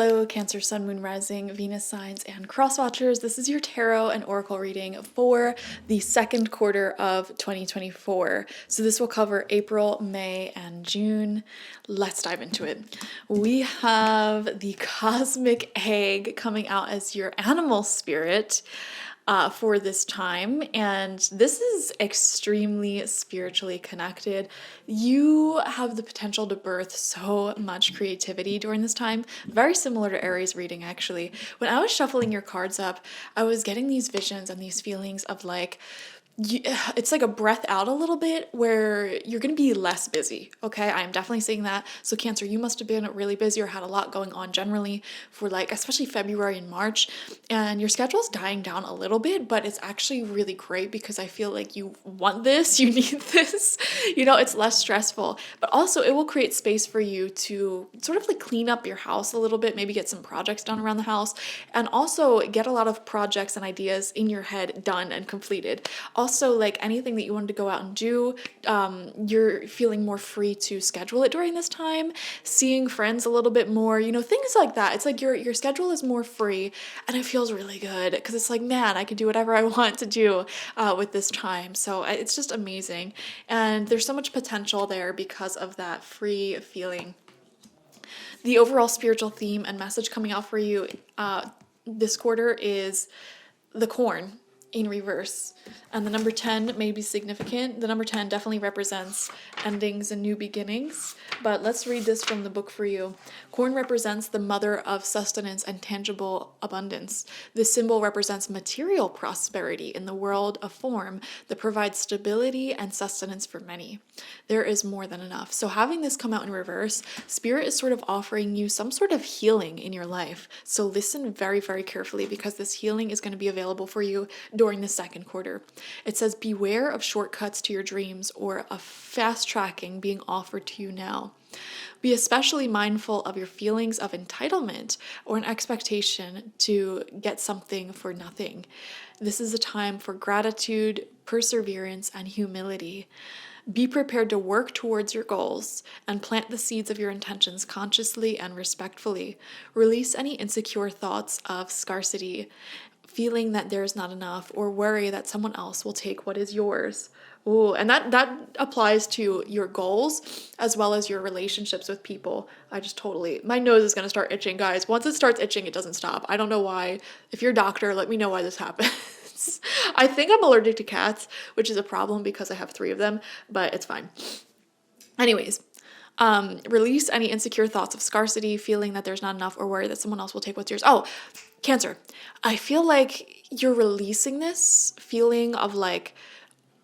Hello, Cancer, Sun, Moon, Rising, Venus signs, and cross watchers. This is your tarot and oracle reading for the second quarter of 2024. So this will cover April, May, and June. Let's dive into it. We have the cosmic egg coming out as your animal spirit for this time, and this is extremely spiritually connected. You have the potential to birth so much creativity during this time, very similar to Aries reading actually. When I was shuffling your cards up, I was getting these visions and these feelings of like, it's like a breath out a little bit where you're going to be less busy. Okay, I am definitely seeing that. So Cancer, you must have been really busy or had a lot going on generally for like especially February and March, and your schedule's dying down a little bit, but it's actually really great because I feel like you want this, you need this, it's less stressful, but also it will create space for you to sort of like clean up your house a little bit, maybe get some projects done around the house, and also get a lot of projects and ideas in your head done and completed. Also, like anything that you wanted to go out and do, you're feeling more free to schedule it during this time, seeing friends a little bit more, things like that. It's like your schedule is more free, and it feels really good because it's like, man, I can do whatever I want to do with this time. So it's just amazing, and there's so much potential there because of that free feeling. The overall spiritual theme and message coming out for you this quarter is the corn in reverse, and the number 10 may be significant. The number 10 definitely represents endings and new beginnings, but let's read this from the book for you. Corn represents the mother of sustenance and tangible abundance. This symbol represents material prosperity in the world of form that provides stability and sustenance for many. There is more than enough. So having this come out in reverse, Spirit is sort of offering you some sort of healing in your life. So listen very, very carefully because this healing is going to be available for you during the second quarter. It says, beware of shortcuts to your dreams or a fast tracking being offered to you now. Be especially mindful of your feelings of entitlement or an expectation to get something for nothing. This is a time for gratitude, perseverance, and humility. Be prepared to work towards your goals and plant the seeds of your intentions consciously and respectfully. Release any insecure thoughts of scarcity, feeling that there's not enough, or worry that someone else will take what is yours. Ooh, and that applies to your goals as well as your relationships with people. My nose is going to start itching, guys. Once it starts itching, it doesn't stop. I don't know why. If you're a doctor, let me know why this happens. I think I'm allergic to cats, which is a problem because I have 3 of them, but it's fine. Anyways, release any insecure thoughts of scarcity, feeling that there's not enough, or worry that someone else will take what's yours. Oh, Cancer, I feel like you're releasing this feeling of like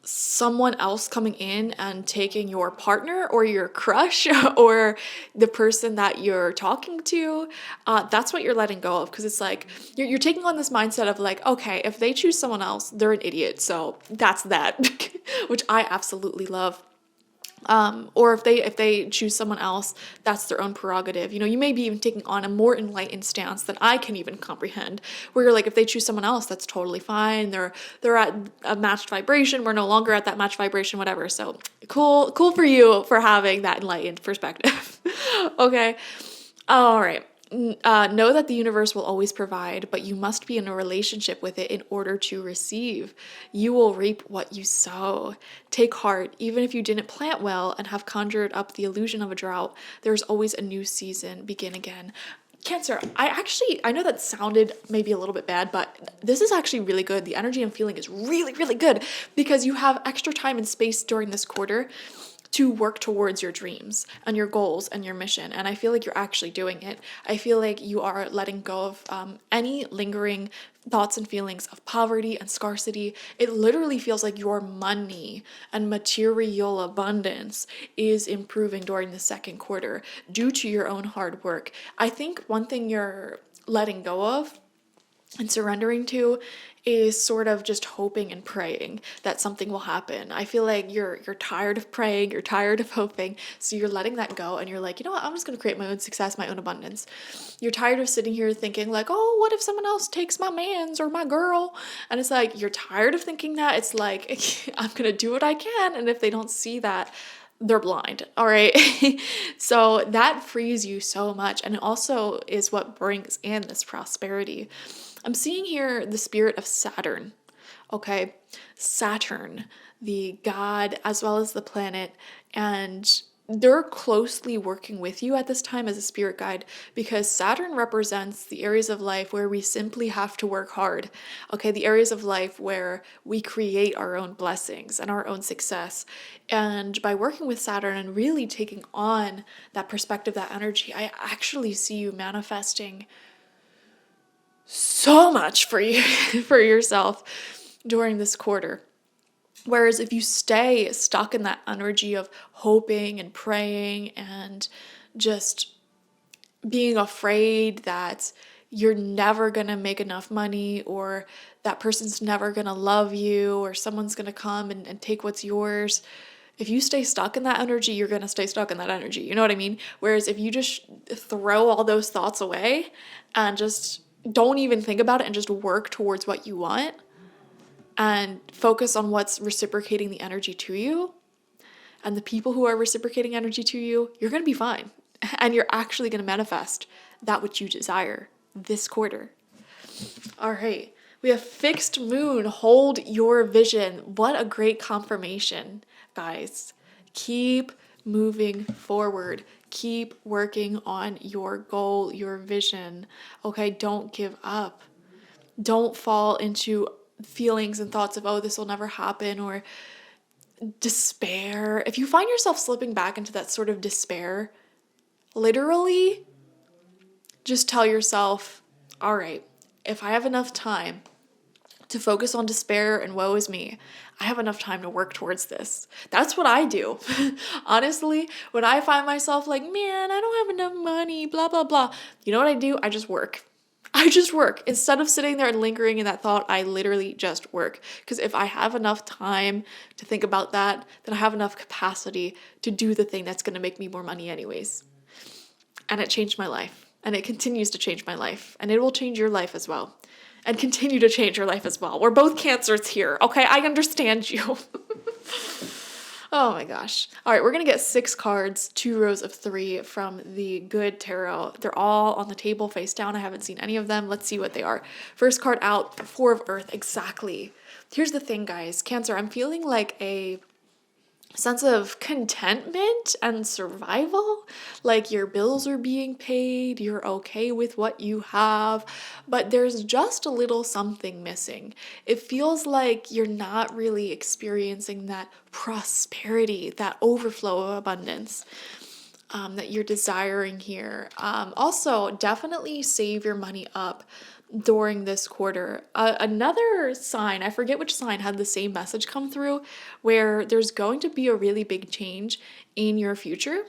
someone else coming in and taking your partner or your crush or the person that you're talking to. That's what you're letting go of, because it's like you're taking on this mindset of like, okay, if they choose someone else, they're an idiot. So that's that, which I absolutely love. Or if they choose someone else, that's their own prerogative. You may be even taking on a more enlightened stance than I can even comprehend, where you're like, if they choose someone else, that's totally fine. They're at a matched vibration. We're no longer at that matched vibration, whatever. So cool for you for having that enlightened perspective. Okay. All right. Know that the universe will always provide, but you must be in a relationship with it in order to receive. You will reap what you sow. Take heart, even if you didn't plant well and have conjured up the illusion of a drought, there's always a new season. Begin again. Cancer, I know that sounded maybe a little bit bad, but this is actually really good. The energy I'm feeling is really, really good because you have extra time and space during this quarter to work towards your dreams and your goals and your mission. And I feel like you're actually doing it. I feel like you are letting go of any lingering thoughts and feelings of poverty and scarcity. It literally feels like your money and material abundance is improving during the second quarter due to your own hard work. I think one thing you're letting go of and surrendering to is sort of just hoping and praying that something will happen. I feel like you're tired of praying, you're tired of hoping, so you're letting that go and you're like, you know what, I'm just going to create my own success, my own abundance. You're tired of sitting here thinking like, oh, what if someone else takes my man's or my girl? And it's like, you're tired of thinking that. It's like, I'm going to do what I can, and if they don't see that, they're blind. All right. So that frees you so much. And it also is what brings in this prosperity. I'm seeing here the spirit of Saturn. Okay. Saturn, the god, as well as the planet. And they're closely working with you at this time as a spirit guide because Saturn represents the areas of life where we simply have to work hard. Okay, the areas of life where we create our own blessings and our own success. And by working with Saturn and really taking on that perspective, that energy, I actually see you manifesting so much for you for yourself during this quarter. Whereas if you stay stuck in that energy of hoping and praying and just being afraid that you're never going to make enough money or that person's never going to love you or someone's going to come and take what's yours, if you stay stuck in that energy, you're going to stay stuck in that energy. You know what I mean? Whereas if you just throw all those thoughts away and just don't even think about it and just work towards what you want, and focus on what's reciprocating the energy to you and the people who are reciprocating energy to you, you're going to be fine. And you're actually going to manifest that which you desire this quarter. All right. We have fixed moon. Hold your vision. What a great confirmation, guys. Keep moving forward. Keep working on your goal, your vision. Okay. Don't give up. Don't fall into feelings and thoughts of, oh, this will never happen, or despair. If you find yourself slipping back into that sort of despair, literally just tell yourself, all right, if I have enough time to focus on despair and woe is me, I have enough time to work towards this. That's what I do. Honestly, when I find myself like, man, I don't have enough money, blah, blah, blah. You know what I do? I just work. Instead of sitting there and lingering in that thought, I literally just work. Because if I have enough time to think about that, then I have enough capacity to do the thing that's going to make me more money anyways. And it changed my life. And it continues to change my life. And it will change your life as well. And continue to change your life as well. We're both Cancers here. Okay, I understand you. Oh my gosh. All right, we're going to get 6 cards, 2 rows of 3 from the Good Tarot. They're all on the table face down. I haven't seen any of them. Let's see what they are. First card out, 4 of Earth. Exactly. Here's the thing, guys. Cancer, I'm feeling like a sense of contentment and survival. Like your bills are being paid, you're okay with what you have, but there's just a little something missing. It feels like you're not really experiencing that prosperity, that overflow of abundance that you're desiring here. Also, definitely save your money up during this quarter. Another sign, I forget which sign, had the same message come through where there's going to be a really big change in your future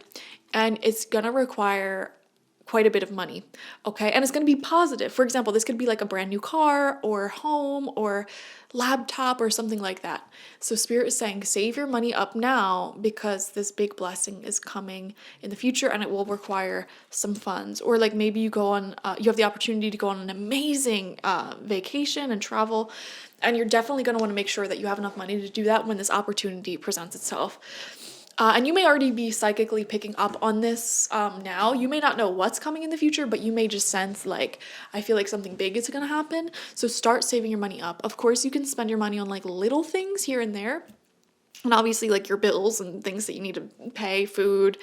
and it's going to require quite a bit of money. Okay. And it's going to be positive. For example, this could be like a brand new car or home or laptop or something like that. So Spirit is saying, save your money up now because this big blessing is coming in the future and it will require some funds. Or like maybe you go on, you have the opportunity to go on an amazing vacation and travel. And you're definitely going to want to make sure that you have enough money to do that when this opportunity presents itself. And you may already be psychically picking up on this now. You may not know what's coming in the future, but you may just sense like, I feel like something big is going to happen. So start saving your money up. Of course, you can spend your money on like little things here and there. And obviously like your bills and things that you need to pay, food.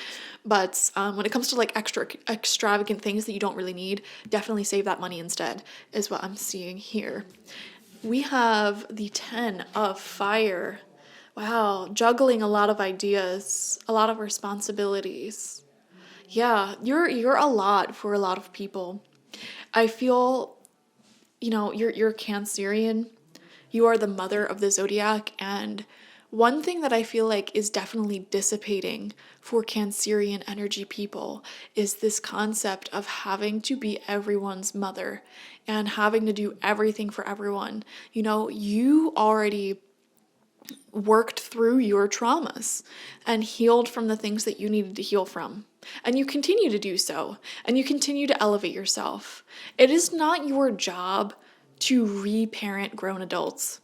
But when it comes to like extravagant things that you don't really need, definitely save that money instead is what I'm seeing here. We have the 10 of Fire. Wow, juggling a lot of ideas, a lot of responsibilities. Yeah, you're a lot for a lot of people. I feel, you're Cancerian. You are the mother of the zodiac, and one thing that I feel like is definitely dissipating for Cancerian energy people is this concept of having to be everyone's mother and having to do everything for everyone. You already worked through your traumas and healed from the things that you needed to heal from. And you continue to do so. And you continue to elevate yourself. It is not your job to reparent grown adults.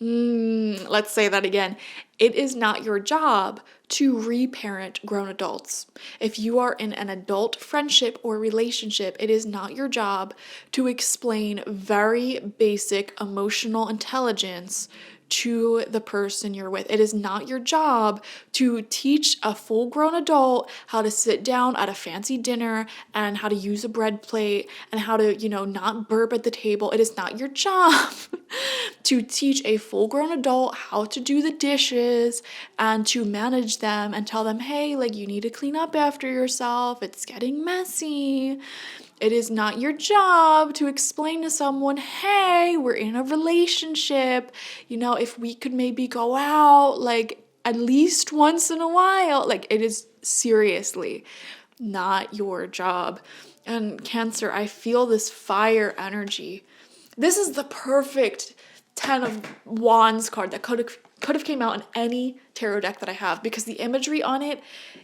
Let's say that again. It is not your job to reparent grown adults. If you are in an adult friendship or relationship, it is not your job to explain very basic emotional intelligence to the person you're with. It is not your job to teach a full grown adult how to sit down at a fancy dinner and how to use a bread plate and how to, not burp at the table. It is not your job to teach a full grown adult how to do the dishes and to manage them and tell them, hey, like you need to clean up after yourself. It's getting messy. It is not your job to explain to someone, hey, we're in a relationship. If we could maybe go out like at least once in a while. Like, it is seriously not your job. And Cancer, I feel this fire energy. This is the perfect 10 of Wands card that could have came out in any tarot deck that I have, because the imagery on it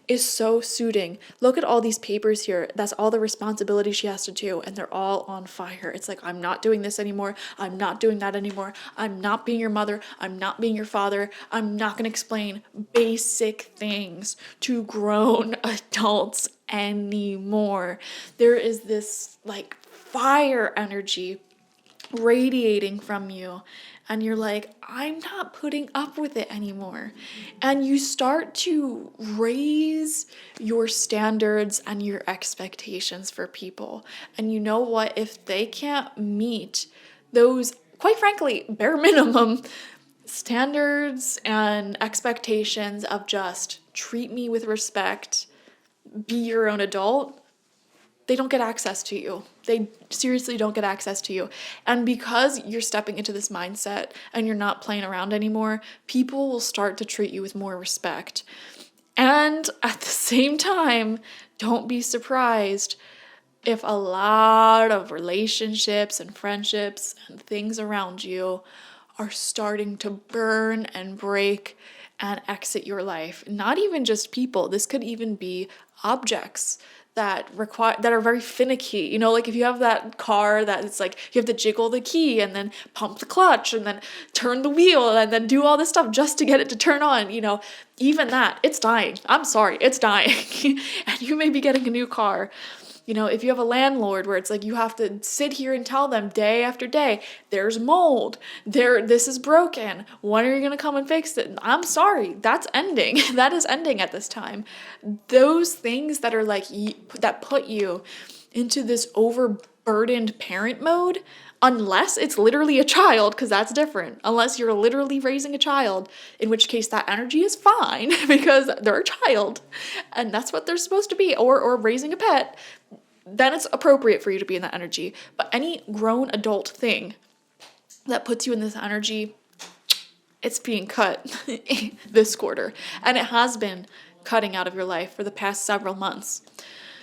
is so suiting. Look at all these papers here. That's all the responsibility she has to do, and they're all on fire. It's like, I'm not doing this anymore. I'm not doing that anymore. I'm not being your mother. I'm not being your father. I'm not going to explain basic things to grown adults anymore. There is this like fire energy radiating from you, and you're like, I'm not putting up with it anymore. And you start to raise your standards and your expectations for people. And you know what? If they can't meet those, quite frankly, bare minimum standards and expectations of just treat me with respect, be your own adult, they don't get access to you. They seriously don't get access to you. And because you're stepping into this mindset and you're not playing around anymore, people will start to treat you with more respect. And at the same time, don't be surprised if a lot of relationships and friendships and things around you are starting to burn and break and exit your life. Not even just people. This could even be objects that are very finicky. Like if you have that car that it's like you have to jiggle the key and then pump the clutch and then turn the wheel and then do all this stuff just to get it to turn on, even that, it's dying. I'm sorry, it's dying. And you may be getting a new car. If you have a landlord where it's like you have to sit here and tell them day after day, there's mold, this is broken, when are you going to come and fix it? I'm sorry, that's ending. That is ending at this time. Those things that are like, that put you into this overburdened parent mode, unless it's literally a child, because that's different. Unless you're literally raising a child, in which case that energy is fine because they're a child and that's what they're supposed to be, or raising a pet, then it's appropriate for you to be in that energy. But any grown adult thing that puts you in this energy, it's being cut this quarter. And it has been cutting out of your life for the past several months.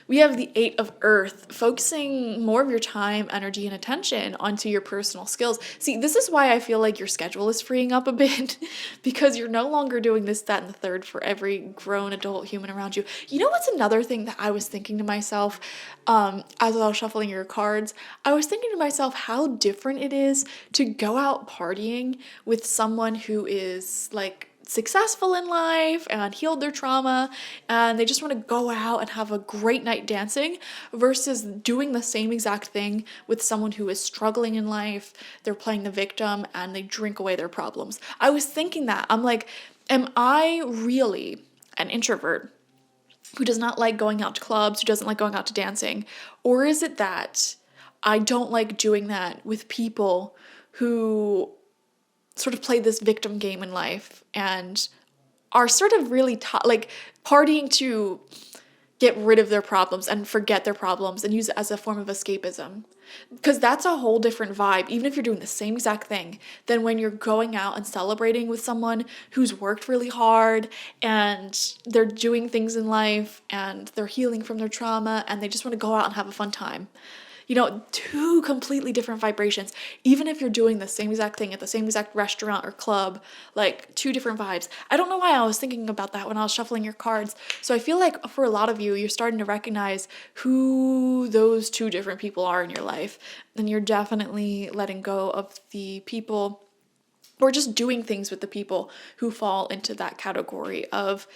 We have the 8 of Earth, focusing more of your time, energy, and attention onto your personal skills. See, this is why I feel like your schedule is freeing up a bit, because you're no longer doing this, that, and the third for every grown adult human around you. You know what's another thing that I was thinking to myself as I was shuffling your cards? I was thinking to myself how different it is to go out partying with someone who is like successful in life and healed their trauma and they just want to go out and have a great night dancing, versus doing the same exact thing with someone who is struggling in life, they're playing the victim and they drink away their problems. I was thinking that. I'm like, am I really an introvert who does not like going out to clubs, who doesn't like going out to dancing? Or is it that I don't like doing that with people who sort of play this victim game in life and are sort of really like partying to get rid of their problems and forget their problems and use it as a form of escapism? Because that's a whole different vibe, even if you're doing the same exact thing, than when you're going out and celebrating with someone who's worked really hard and they're doing things in life and they're healing from their trauma and they just want to go out and have a fun time. Two completely different vibrations. Even if you're doing the same exact thing at the same exact restaurant or club, like two different vibes. I don't know why I was thinking about that when I was shuffling your cards. So I feel like for a lot of you, you're starting to recognize who those two different people are in your life. And you're definitely letting go of the people or just doing things with the people who fall into that category of,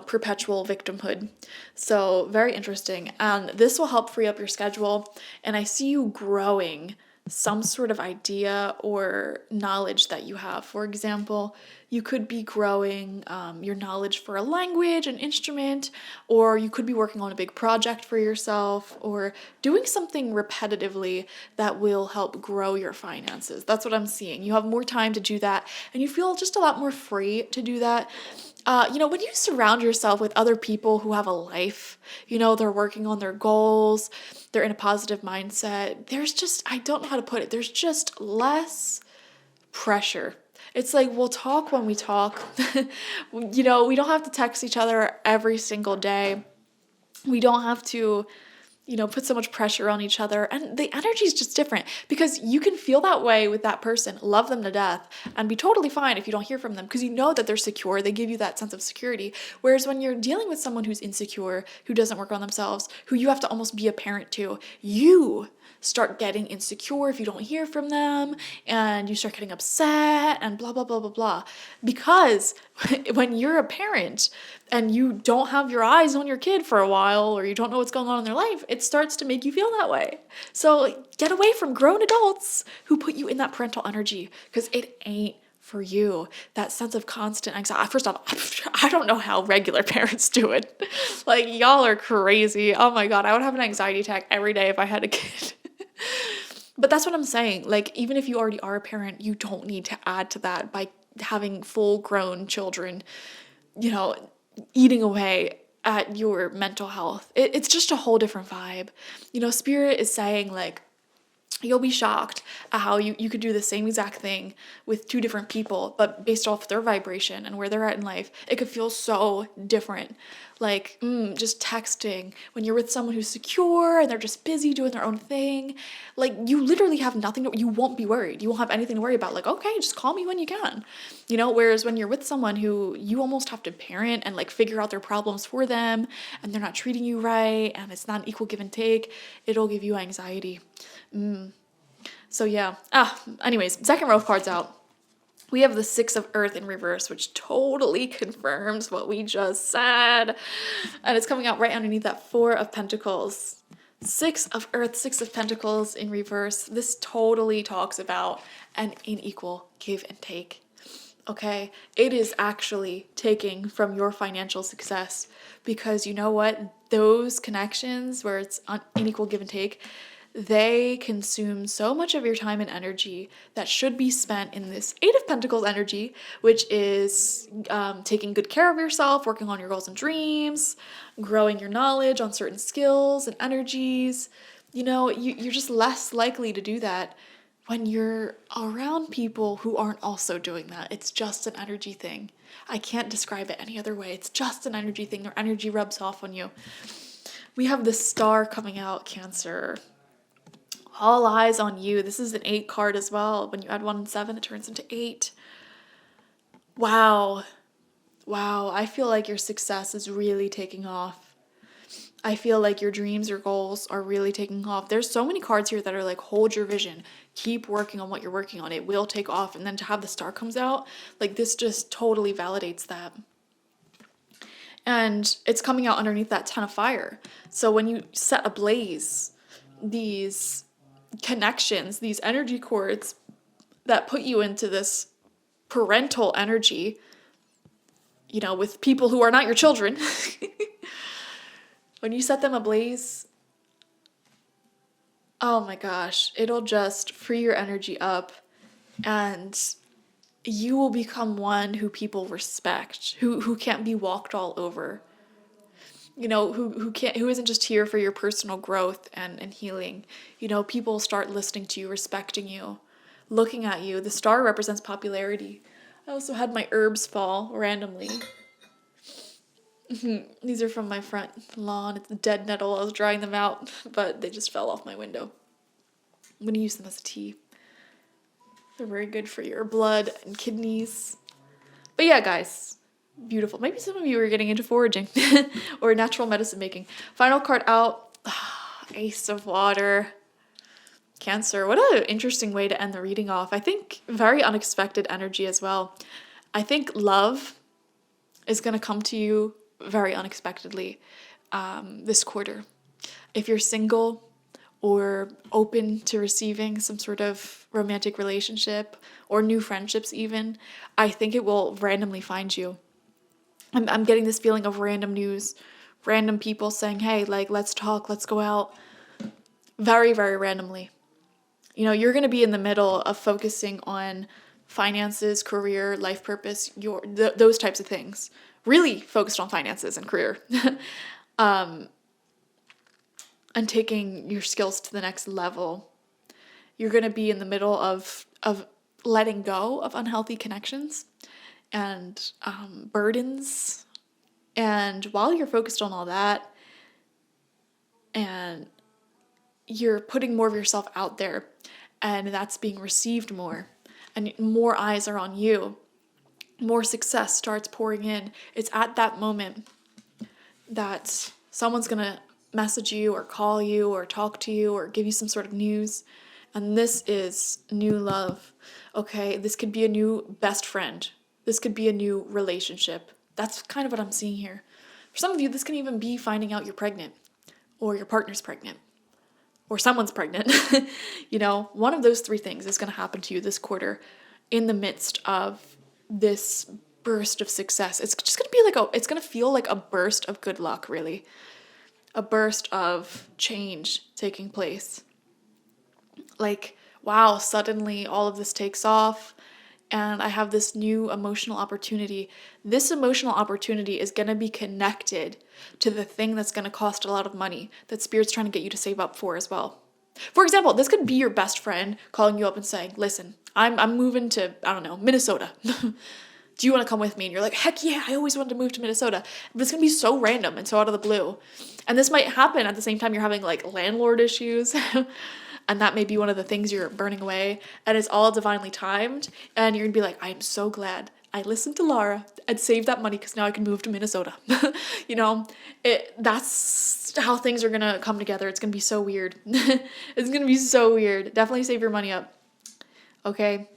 perpetual victimhood. So very interesting. And this will help free up your schedule. And I see you growing some sort of idea or knowledge that you have. For example, you could be growing your knowledge for a language, an instrument, or you could be working on a big project for yourself, or doing something repetitively that will help grow your finances. That's what I'm seeing. You have more time to do that, and you feel just a lot more free to do that. When you surround yourself with other people who have a life, they're working on their goals, they're in a positive mindset, I don't know how to put it, there's just less pressure. It's like we'll talk when we talk. We don't have to text each other every single day. We don't have to put so much pressure on each other. And the energy is just different because you can feel that way with that person, love them to death, and be totally fine if you don't hear from them because you know that they're secure. They give you that sense of security. Whereas when you're dealing with someone who's insecure, who doesn't work on themselves, who you have to almost be a parent to, you start getting insecure if you don't hear from them, and you start getting upset and blah, blah, blah, blah, blah. Because when you're a parent and you don't have your eyes on your kid for a while, or you don't know what's going on in their life, it starts to make you feel that way. So get away from grown adults who put you in that parental energy, because it ain't for you. That sense of constant anxiety. First off, I don't know how regular parents do it. Like, y'all are crazy. Oh my God, I would have an anxiety attack every day if I had a kid. But that's what I'm saying. Like, even if you already are a parent, you don't need to add to that by having full grown children, eating away at your mental health. It's just a whole different vibe. Spirit is saying, like, you'll be shocked at how you could do the same exact thing with two different people, but based off their vibration and where they're at in life, it could feel so different. Like, just texting when you're with someone who's secure and they're just busy doing their own thing. Like, you literally have nothing you won't be worried. You won't have anything to worry about. Like, okay, just call me when you can. Whereas when you're with someone who you almost have to parent and like figure out their problems for them, and they're not treating you right, and it's not an equal give and take, it'll give you anxiety. So yeah. Anyways, second row of cards out. We have the Six of Earth in reverse, which totally confirms what we just said. And it's coming out right underneath that Four of Pentacles. Six of Earth, Six of Pentacles in reverse. This totally talks about an unequal give and take. Okay? It is actually taking from your financial success, because you know what? Those connections where it's unequal give and take, they consume so much of your time and energy that should be spent in this Eight of Pentacles energy, which is taking good care of yourself, working on your goals and dreams, growing your knowledge on certain skills and energies. You're just less likely to do that when you're around people who aren't also doing that. It's just an energy thing. I can't describe it any other way. It's just an energy thing. Their energy rubs off on you. We have the Star coming out, Cancer. All eyes on you. This is an 8 card as well. When you add 1 and 7, it turns into 8. Wow. I feel like your success is really taking off. I feel like your dreams, your goals are really taking off. There's so many cards here that are like, hold your vision. Keep working on what you're working on. It will take off. And then to have the Star comes out, like, this just totally validates that. And it's coming out underneath that Ten of Fire. So when you set ablaze these connections, these energy cords that put you into this parental energy, with people who are not your children, when you set them ablaze, oh my gosh, it'll just free your energy up, and you will become one who people respect, who can't be walked all over. Who isn't just here for your personal growth and healing. People start listening to you, respecting you, looking at you. The Star represents popularity. I also had my herbs fall randomly. These are from my front lawn. It's a dead nettle. I was drying them out, but they just fell off my window. I'm going to use them as a tea. They're very good for your blood and kidneys. But yeah, guys. Beautiful. Maybe some of you are getting into foraging or natural medicine making. Final card out. Ace of Water. Cancer, what an interesting way to end the reading off. I think very unexpected energy as well. I think love is going to come to you very unexpectedly this quarter. If you're single or open to receiving some sort of romantic relationship or new friendships even, I think it will randomly find you. I'm getting this feeling of random news, random people saying, hey, like, let's talk, let's go out. Very, very randomly. You know, you're going to be in the middle of focusing on finances, career, life purpose, those types of things. Really focused on finances and career. And taking your skills to the next level. You're going to be in the middle of letting go of unhealthy connections and burdens. And while you're focused on all that, and you're putting more of yourself out there, and that's being received more, and more eyes are on you, more success starts pouring in. It's at that moment that someone's gonna message you or call you or talk to you or give you some sort of news, and this is new love. Okay, this could be a new best friend. This could be a new relationship. That's kind of what I'm seeing here. For some of you, this can even be finding out you're pregnant, or your partner's pregnant, or someone's pregnant. You know, one of those three things is going to happen to you this quarter in the midst of this burst of success. It's just going to be it's going to feel like a burst of good luck, really. A burst of change taking place. Like, wow, suddenly all of this takes off and I have this new emotional opportunity. This emotional opportunity is going to be connected to the thing that's going to cost a lot of money that Spirit's trying to get you to save up for as well. For example, this could be your best friend calling you up and saying, listen, I'm moving to, I don't know, Minnesota. Do you want to come with me? And you're like, heck yeah, I always wanted to move to Minnesota. But it's going to be so random and so out of the blue. And this might happen at the same time you're having like landlord issues. And that may be one of the things you're burning away. And it's all divinely timed. And you're going to be like, I'm so glad I listened to Laura and saved that money because now I can move to Minnesota. You know, that's how things are going to come together. It's going to be so weird. It's going to be so weird. Definitely save your money up. Okay?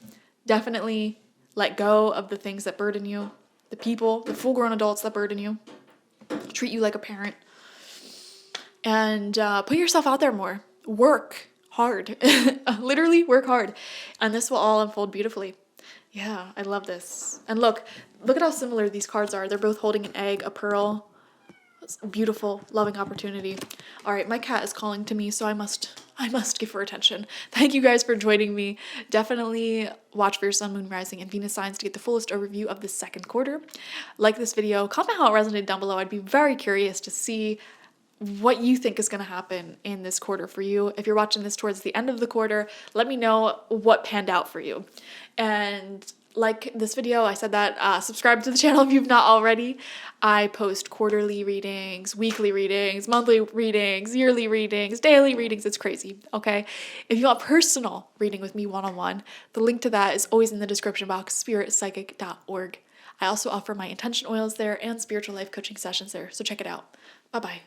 Definitely let go of the things that burden you. The people, the full-grown adults that burden you. Treat you like a parent. And put yourself out there more. Work hard. Literally work hard. And this will all unfold beautifully. Yeah, I love this. And look at how similar these cards are. They're both holding an egg, a pearl. It's a beautiful, loving opportunity. All right, my cat is calling to me, so I must give her attention. Thank you guys for joining me. Definitely watch for your sun, moon, rising, and Venus signs to get the fullest overview of the second quarter. Like this video, comment how it resonated down below. I'd be very curious to see what you think is going to happen in this quarter for you. If you're watching this towards the end of the quarter, let me know what panned out for you. And like this video, I said that, subscribe to the channel if you've not already. I post quarterly readings, weekly readings, monthly readings, yearly readings, daily readings. It's crazy, okay? If you want personal reading with me one-on-one, the link to that is always in the description box, spiritpsychic.org. I also offer my intention oils there and spiritual life coaching sessions there, so check it out. Bye-bye.